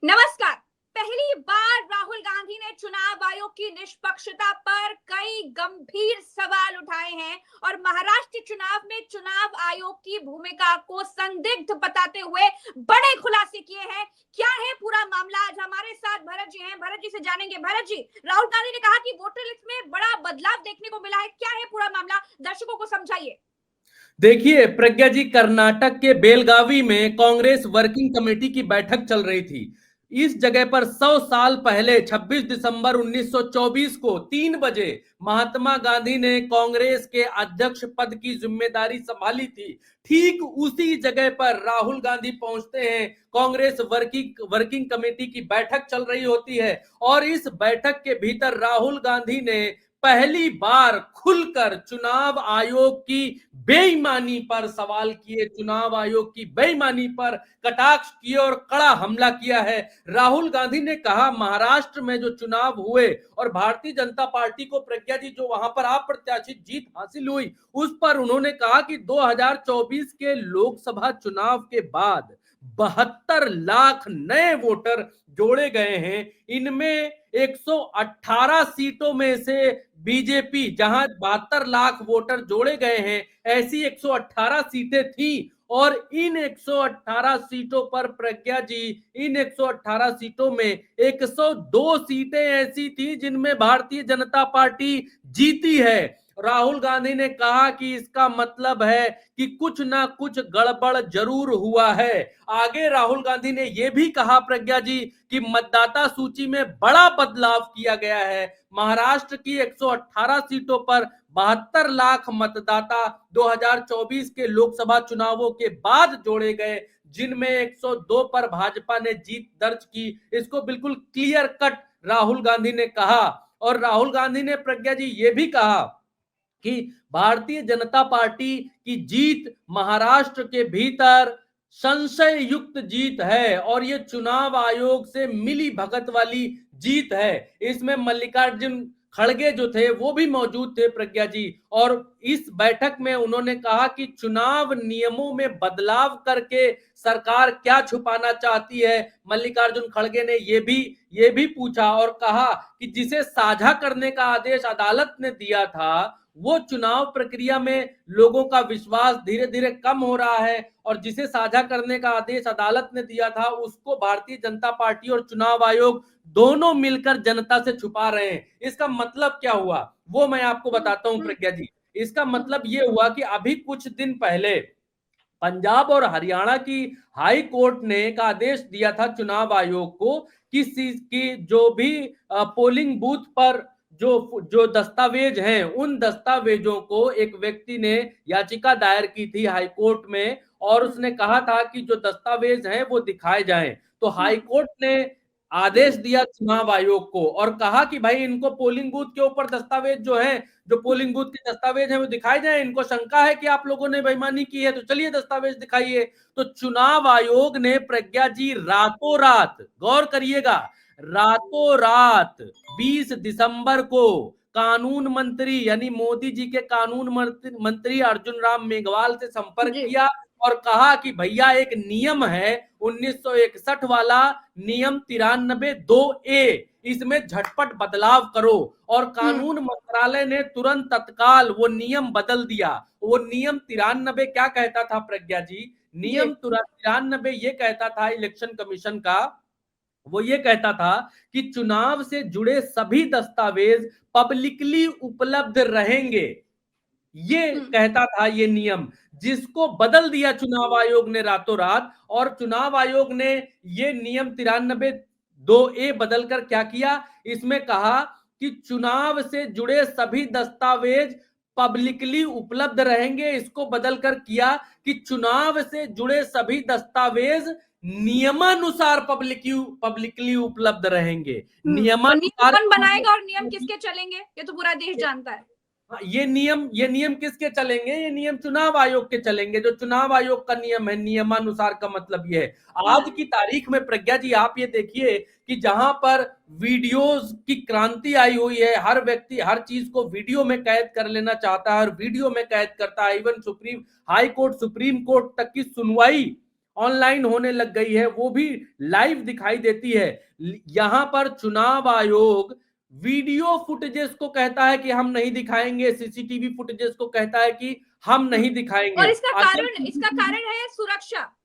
नमस्कार। पहली बार राहुल गांधी ने चुनाव आयोग की निष्पक्षता पर कई गंभीर सवाल उठाए हैं और महाराष्ट्र चुनाव में चुनाव आयोग की भूमिका को संदिग्ध बताते हुए बड़े खुलासे किए हैं। क्या है पूरा मामला? आज हमारे साथ भरत जी हैं, भरत जी से जानेंगे। भरत जी, राहुल गांधी ने कहा कि वोटर लिस्ट में बड़ा बदलाव देखने को मिला है, क्या है पूरा मामला? दर्शकों को समझाइए। देखिए प्रज्ञा जी, कर्नाटक के बेलगावी में कांग्रेस वर्किंग कमेटी की बैठक चल रही थी। इस जगह पर 100 साल पहले 26 दिसंबर 1924 को 3 बजे महात्मा गांधी ने कांग्रेस के अध्यक्ष पद की जिम्मेदारी संभाली थी। ठीक उसी जगह पर राहुल गांधी पहुंचते हैं। कांग्रेस वर्किंग कमेटी की बैठक चल रही होती है और इस बैठक के भीतर राहुल गांधी ने पहली बार खुलकर चुनाव आयोग की बेईमानी पर सवाल किए, चुनाव आयोग की बेईमानी पर कटाक्ष किए और कड़ा हमला किया है। राहुल गांधी ने कहा, महाराष्ट्र में जो चुनाव हुए और भारतीय जनता पार्टी को प्रज्ञा जी जो वहां पर अप्रत्याशित जीत हासिल हुई, उस पर उन्होंने कहा कि 2024 के लोकसभा चुनाव के बाद 72 लाख नए वोटर जोड़े गए हैं। इनमें 118 सीटों में से बीजेपी, जहां 72 लाख वोटर जोड़े गए हैं, ऐसी 118 सीटें थी और इन 118 सीटों पर प्रज्ञा जी, इन 118 सीटों में 102 सीटें ऐसी थी जिनमें भारतीय जनता पार्टी जीती है। राहुल गांधी ने कहा कि इसका मतलब है कि कुछ ना कुछ गड़बड़ जरूर हुआ है। आगे राहुल गांधी ने यह भी कहा प्रज्ञा जी कि मतदाता सूची में बड़ा बदलाव किया गया है। महाराष्ट्र की 118 सीटों पर 72 लाख मतदाता 2024 के लोकसभा चुनावों के बाद जोड़े गए, जिनमें 102 पर भाजपा ने जीत दर्ज की। इसको बिल्कुल क्लियर कट राहुल गांधी ने कहा। और राहुल गांधी ने प्रज्ञा जी ये भी कहा कि भारतीय जनता पार्टी की जीत महाराष्ट्र के भीतर संशय युक्त जीत है और ये चुनाव आयोग से मिली भगत वाली जीत है। इसमें मल्लिकार्जुन खड़गे जो थे वो भी मौजूद थे प्रज्ञा जी, और इस बैठक में उन्होंने कहा कि चुनाव नियमों में बदलाव करके सरकार क्या छुपाना चाहती है। मल्लिकार्जुन खड़गे ने ये भी पूछा और कहा कि जिसे साझा करने का आदेश अदालत ने दिया था, वो चुनाव प्रक्रिया में लोगों का विश्वास धीरे धीरे कम हो रहा है और जिसे साझा करने का आदेश अदालत ने दिया था उसको भारतीय जनता पार्टी और चुनाव आयोग दोनों मिलकर जनता से छुपा रहे हैं। इसका मतलब क्या हुआ वो मैं आपको बताता हूं प्रज्ञा जी। इसका मतलब ये हुआ कि अभी कुछ दिन पहले पंजाब और हरियाणा की हाई कोर्ट ने एक आदेश दिया था चुनाव आयोग को कि जो भी पोलिंग बूथ पर जो जो दस्तावेज हैं, उन दस्तावेजों को एक व्यक्ति ने याचिका दायर की थी हाई कोर्ट में और उसने कहा था कि जो दस्तावेज हैं वो दिखाए जाएं। तो हाई कोर्ट ने आदेश दिया चुनाव आयोग को और कहा कि भाई इनको पोलिंग बूथ के ऊपर दस्तावेज जो है, जो पोलिंग बूथ के दस्तावेज हैं वो दिखाए जाएं। इनको शंका है कि आप लोगों ने बेईमानी की है तो चलिए दस्तावेज दिखाइए। तो चुनाव आयोग ने प्रज्ञा जी रातों रात, गौर करिएगा, रातों रात 20 दिसंबर को कानून मंत्री यानी मोदी जी के कानून मंत्री अर्जुन राम मेघवाल से संपर्क किया और कहा कि भैया एक नियम है 1961 वाला नियम 93(2)A, इसमें झटपट बदलाव करो। और कानून मंत्रालय ने तुरंत तत्काल वो नियम बदल दिया। वो नियम 93 क्या कहता था प्रज्ञा जी? नियम 93 ये कहता था इलेक्शन कमीशन का, वो ये कहता था कि चुनाव से जुड़े सभी दस्तावेज पब्लिकली उपलब्ध रहेंगे। ये कहता था ये नियम, जिसको बदल दिया चुनाव आयोग ने रातों रात। और चुनाव आयोग ने ये नियम 93(2)A बदलकर क्या किया, इसमें कहा कि चुनाव से जुड़े सभी दस्तावेज पब्लिकली उपलब्ध रहेंगे। इसको बदलकर किया कि चुनाव से जुड़े सभी दस्तावेज नियमानुसार पब्लिकली उपलब्ध रहेंगे। तो नियम नियमानुसार कौन बनाएगा और नियम किसके चलेंगे, ये तो पूरा देश जानता है। ये नियम किसके चलेंगे? ये नियम चुनाव आयोग के चलेंगे। जो चुनाव आयोग का नियम है, नियमानुसार का मतलब ये है। आज की तारीख में प्रज्ञा जी आप ये देखिए कि जहां पर वीडियोस की क्रांति आई हुई है, हर व्यक्ति हर चीज को वीडियो में कैद कर लेना चाहता है और वीडियो में कैद करता है। इवन सुप्रीम कोर्ट तक की सुनवाई ऑनलाइन होने लग गई है, वो भी लाइव दिखाई देती है। यहां पर चुनाव आयोग वीडियो फुटेजेस को कहता है कि हम नहीं दिखाएंगे, सीसीटीवी फुटेजेस को कहता है कि हम नहीं दिखाएंगे। और आखिर इसका कारण है सुरक्षा।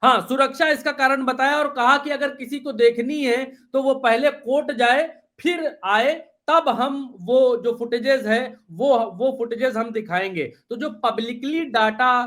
हाँ, सुरक्षा इसका कारण बताया और कहा कि अगर किसी को देखनी है तो वो पहले कोर्ट जाए, फिर आए, तब हम वो जो फुटेजेस है वो फुटेजेस हम दिखाएंगे। तो जो पब्लिकली डाटा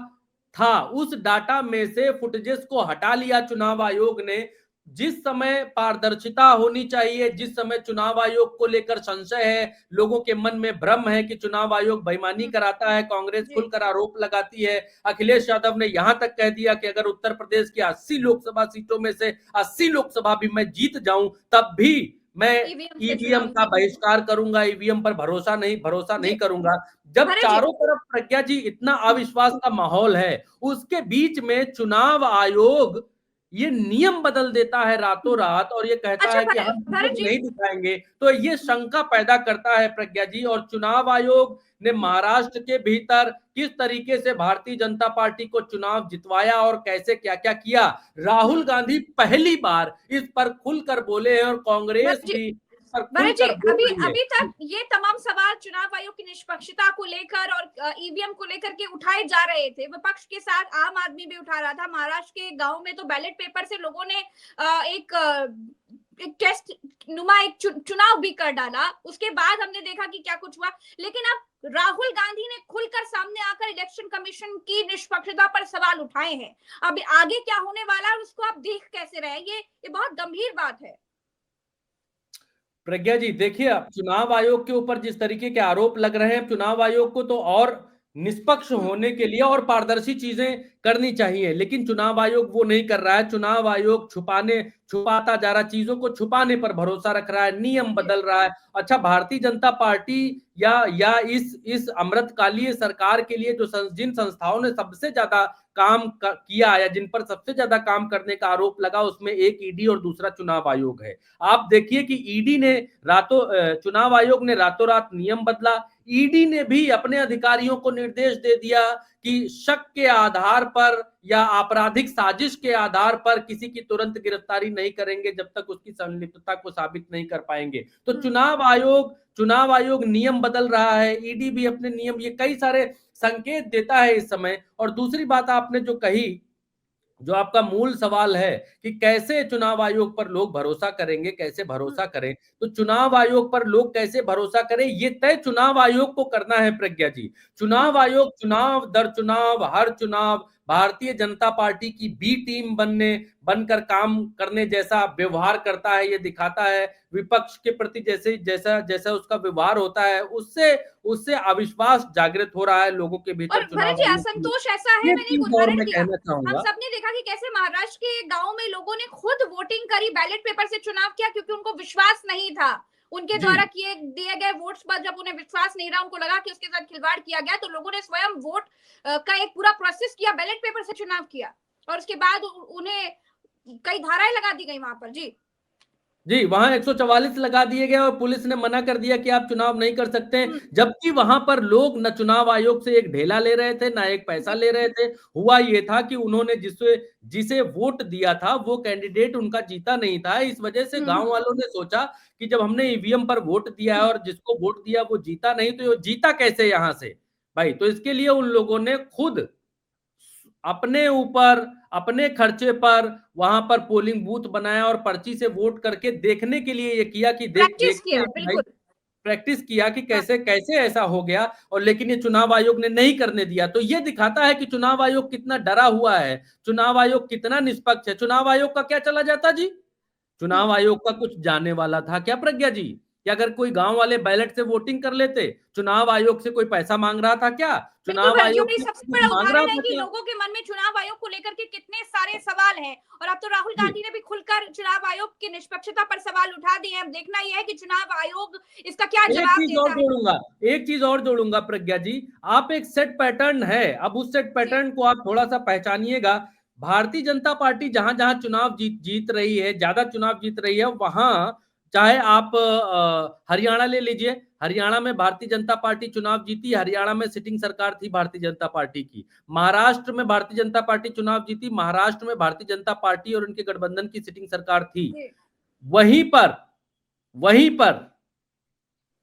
था, उस डाटा में से फुटेजेस को हटा लिया चुनाव आयोग ने। जिस समय पारदर्शिता होनी चाहिए, जिस समय चुनाव आयोग को लेकर संशय है, लोगों के मन में भ्रम है कि चुनाव आयोग बेईमानी कराता है, कांग्रेस खुलकर आरोप लगाती है। अखिलेश यादव ने यहां तक कह दिया कि अगर उत्तर प्रदेश की 80 लोकसभा सीटों में से 80 लोकसभा भी मैं जीत जाऊं, तब भी मैं ईवीएम का बहिष्कार करूंगा, ईवीएम पर भरोसा नहीं करूंगा। जब चारों तरफ प्रज्ञा जी इतना अविश्वास का माहौल है, उसके बीच में चुनाव आयोग ये नियम बदल देता है रातों रात और ये कहता है कि हम नहीं दिखाएंगे। तो ये शंका पैदा करता है प्रज्ञा जी। और चुनाव आयोग ने महाराष्ट्र के भीतर किस तरीके से भारतीय जनता पार्टी को चुनाव जितवाया और कैसे क्या क्या किया, राहुल गांधी पहली बार इस पर खुलकर बोले हैं और कांग्रेस भी भरत जी, अभी तक ये तमाम सवाल चुनाव आयोग की निष्पक्षता को लेकर और ईवीएम को लेकर के उठाए जा रहे थे। विपक्ष के साथ आम आदमी भी उठा रहा था। महाराष्ट्र के गांव में तो बैलेट पेपर से लोगों ने एक टेस्ट नुमा एक चुनाव भी कर डाला। उसके बाद हमने देखा कि क्या कुछ हुआ। लेकिन अब राहुल गांधी ने खुलकर सामने आकर इलेक्शन कमीशन की निष्पक्षता पर सवाल उठाए हैं। अब आगे क्या होने वाला है उसको आप देख कैसे रहे? ये बहुत गंभीर बात है। प्रज्ञा जी देखिए, अब चुनाव आयोग के ऊपर जिस तरीके के आरोप लग रहे हैं, चुनाव आयोग को तो और निष्पक्ष होने के लिए और पारदर्शी चीजें करनी चाहिए, लेकिन चुनाव आयोग वो नहीं कर रहा है। चुनाव आयोग छुपाता जा रहा है, चीजों को छुपाने पर भरोसा रख रहा है, नियम बदल रहा है। अच्छा, भारतीय जनता पार्टी या इस अमृतकालीय सरकार के लिए जो जिन संस्थाओं ने सबसे ज्यादा काम किया या जिन पर सबसे ज्यादा काम करने का आरोप लगा, उसमें एक ईडी और दूसरा चुनाव आयोग है। आप देखिए कि ईडी ने चुनाव आयोग ने रातों रात नियम बदला। ईडी ने भी अपने अधिकारियों को निर्देश दे दिया कि शक के आधार पर या आपराधिक साजिश के आधार पर किसी की तुरंत गिरफ्तारी नहीं करेंगे जब तक उसकी संलिप्तता को साबित नहीं कर पाएंगे। तो चुनाव आयोग नियम बदल रहा है, ईडी भी अपने नियम, ये कई सारे संकेत देता है इस समय। और दूसरी बात आपने जो कही, जो आपका मूल सवाल है कि कैसे चुनाव आयोग पर लोग भरोसा करेंगे, कैसे भरोसा करें, तो चुनाव आयोग पर लोग कैसे भरोसा करें ये तय चुनाव आयोग को करना है प्रज्ञा जी। चुनाव आयोग चुनाव दर चुनाव, हर चुनाव भारतीय जनता पार्टी की बी टीम बनकर काम करने जैसा व्यवहार करता है, ये दिखाता है। विपक्ष के प्रति जैसा जैसा उसका व्यवहार होता है, उससे अविश्वास जागृत हो रहा है लोगों के भीतर। असंतोष ऐसा है, मैंने एक उदाहरण दिया। हम सबने देखा कि कैसे महाराष्ट्र के गांव में लोगों ने खुद वोटिंग करी, बैलेट पेपर से चुनाव किया, क्योंकि उनको विश्वास नहीं था उनके द्वारा दिए गए वोट्स पर। जब उन्हें विश्वास नहीं रहा, उनको लगा कि उसके साथ खिलवाड़ किया गया, तो लोगों ने स्वयं वोट का एक पूरा प्रोसेस किया, बैलेट पेपर से चुनाव किया, और उसके बाद उन्हें कई धाराएं लगा दी गई वहां पर। जी, वहां 144 लगा दिए गए और पुलिस ने मना कर दिया कि आप चुनाव नहीं कर सकते। जबकि वहां पर लोग न चुनाव आयोग से एक ढेला ले रहे थे, ना एक पैसा ले रहे थे। हुआ ये था कि उन्होंने जिसे वोट दिया था वो कैंडिडेट उनका जीता नहीं था। इस वजह से गांव वालों ने सोचा कि जब हमने ईवीएम पर वोट दिया है और जिसको वोट दिया वो जीता नहीं, तो ये जीता कैसे यहां से भाई। तो इसके लिए उन लोगों ने खुद अपने ऊपर अपने खर्चे पर वहां पर पोलिंग बूथ बनाया और पर्ची से वोट करके देखने के लिए ये किया कि प्रैक्टिस किया कि कैसे कैसे ऐसा हो गया। और लेकिन ये चुनाव आयोग ने नहीं करने दिया। तो ये दिखाता है कि चुनाव आयोग कितना डरा हुआ है, चुनाव आयोग कितना निष्पक्ष है। चुनाव आयोग का क्या चला जाता जी? चुनाव आयोग का कुछ जाने वाला था क्या प्रज्ञा जी? कि अगर कोई गांव वाले बैलेट से वोटिंग कर लेते, चुनाव आयोग से कोई पैसा मांग रहा था क्या? चुनाव आयोग सबसे बड़ा उदाहरण है कि लोगों के मन में चुनाव आयोग को लेकर के कितने सारे सवाल हैं। और अब तो राहुल गांधी ने भी खुलकर चुनाव आयोग की निष्पक्षता पर सवाल उठा दिए हैं। देखना यह है कि चुनाव आयोग इसका क्या जवाब देता है। एक चीज और जोड़ूंगा प्रज्ञा जी, आप एक सेट पैटर्न है, अब उस सेट पैटर्न को आप थोड़ा सा पहचानिएगा। भारतीय जनता पार्टी जहां जहां चुनाव जीत रही है, ज्यादा चुनाव जीत रही है, वहां चाहे आप हरियाणा ले लीजिए, हरियाणा में भारतीय जनता पार्टी चुनाव जीती, हरियाणा में सिटिंग सरकार थी भारतीय जनता पार्टी की। महाराष्ट्र में भारतीय जनता पार्टी चुनाव जीती, महाराष्ट्र में भारतीय जनता पार्टी और उनके गठबंधन की सिटिंग सरकार थी। वहीं पर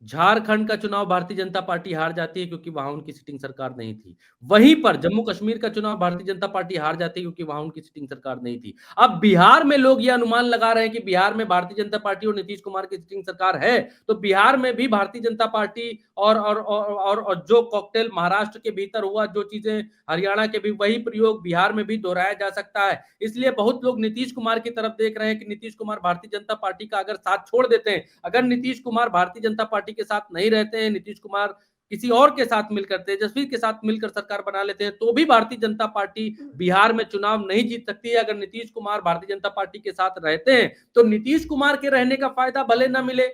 झारखंड का चुनाव भारतीय जनता पार्टी हार जाती है क्योंकि वहां उनकी सिटिंग सरकार नहीं थी। वहीं पर जम्मू कश्मीर का चुनाव भारतीय जनता पार्टी हार जाती है क्योंकि वहां उनकी सिटिंग सरकार नहीं थी। अब बिहार में लोग यह अनुमान लगा रहे हैं कि बिहार में भारतीय जनता पार्टी और नीतीश कुमार की सिटिंग सरकार है, तो बिहार में भी भारतीय जनता पार्टी और जो कॉकटेल महाराष्ट्र के भीतर हुआ, जो चीजें हरियाणा के भी, वही प्रयोग बिहार में भी दोहराया जा सकता है। इसलिए बहुत लोग नीतीश कुमार की तरफ देख रहे हैं कि नीतीश कुमार भारतीय जनता पार्टी का अगर साथ छोड़ देते हैं, अगर नीतीश कुमार भारतीय जनता पार्टी के साथ नहीं रहते हैं, नीतीश कुमार किसी और के साथ मिलकर, तेजस्वी के साथ मिलकर सरकार बना लेते हैं, तो भी भारतीय जनता पार्टी बिहार में चुनाव नहीं जीत सकती है। अगर नीतीश कुमार भारतीय जनता पार्टी के साथ रहते हैं तो नीतीश कुमार के रहने का फायदा भले ना मिले,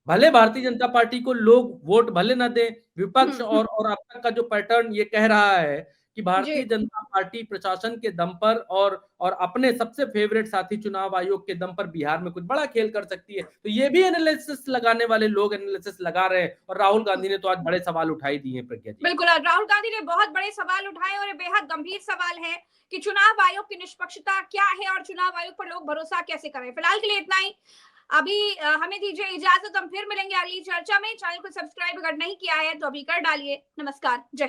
भले भारतीय जनता पार्टी को लोग वोट भले ना दें, विपक्ष और अब तक का जो पैटर्न ये कह रहा है कि भारतीय जनता पार्टी प्रशासन के दम पर और अपने सबसे फेवरेट साथी चुनाव आयोग के दम पर बिहार में कुछ बड़ा खेल कर सकती है। तो ये भी एनालिसिस लगाने वाले लोग एनालिसिस लगा रहे हैं, और राहुल गांधी ने तो आज बड़े सवाल उठाई दिए हैं। प्रज्ञा जी, बिल्कुल, राहुल गांधी ने बहुत बड़े सवाल उठाए और ये बेहद गंभीर सवाल है कि चुनाव आयोग की निष्पक्षता क्या है और चुनाव आयोग पर लोग भरोसा कैसे करें। फिलहाल के लिए इतना ही। अभी हमें दीजिए इजाजत, हम फिर मिलेंगे अगली चर्चा में। चैनल को सब्सक्राइब अगर नहीं किया है तो अभी कर डालिए। नमस्कार, जय हिंद।